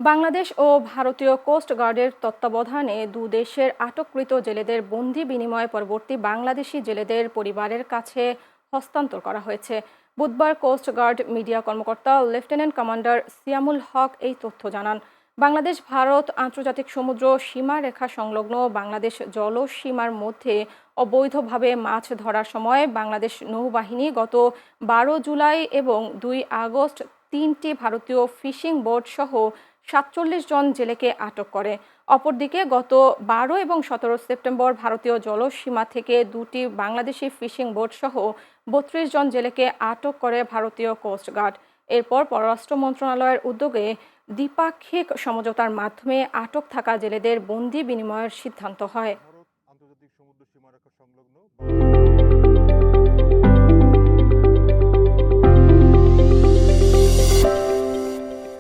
বাংলাদেশ ও ভারতীয় কোস্ট গার্ডের তত্ত্বাবধানে দেশের আটককৃত জেলেদের বন্দি বিনিময় পরবর্তী বাংলাদেশি জেলেদের পরিবারের কাছে হস্তান্তর করা হয়েছে। বুধবার কোস্ট গার্ড মিডিয়া কর্মকর্তা লেফটেন্যান্ট কমান্ডার সিয়ামুল হক এই তথ্য জানান। বাংলাদেশ ভারত আন্তর্জাতিক সমুদ্র সীমারেখা সংলগ্ন বাংলাদেশ জলসীমার মধ্যে অবৈধভাবে মাছ ধরার সময় বাংলাদেশ নৌবাহিনী গত 12 জুলাই এবং 2 আগস্ট 3টি ভারতীয় ফিশিং বোট সহ 47 জন জেলেকে আটক করে। অপরদিকে গত 12 এবং 17 সেপ্টেম্বর ভারতীয় জলসীমা থেকে 2টি বাংলাদেশি ফিশিং বোট সহ 32 জন জেলেকে আটক করে ভারতীয় কোস্ট গার্ড। এরপর পররাষ্ট্র মন্ত্রণালয়ের উদ্যোগে দ্বিপাক্ষিক সমঝোতার মাধ্যমে আটক থাকা জেলেদের বন্দি বিনিময়ের সিদ্ধান্ত হয়।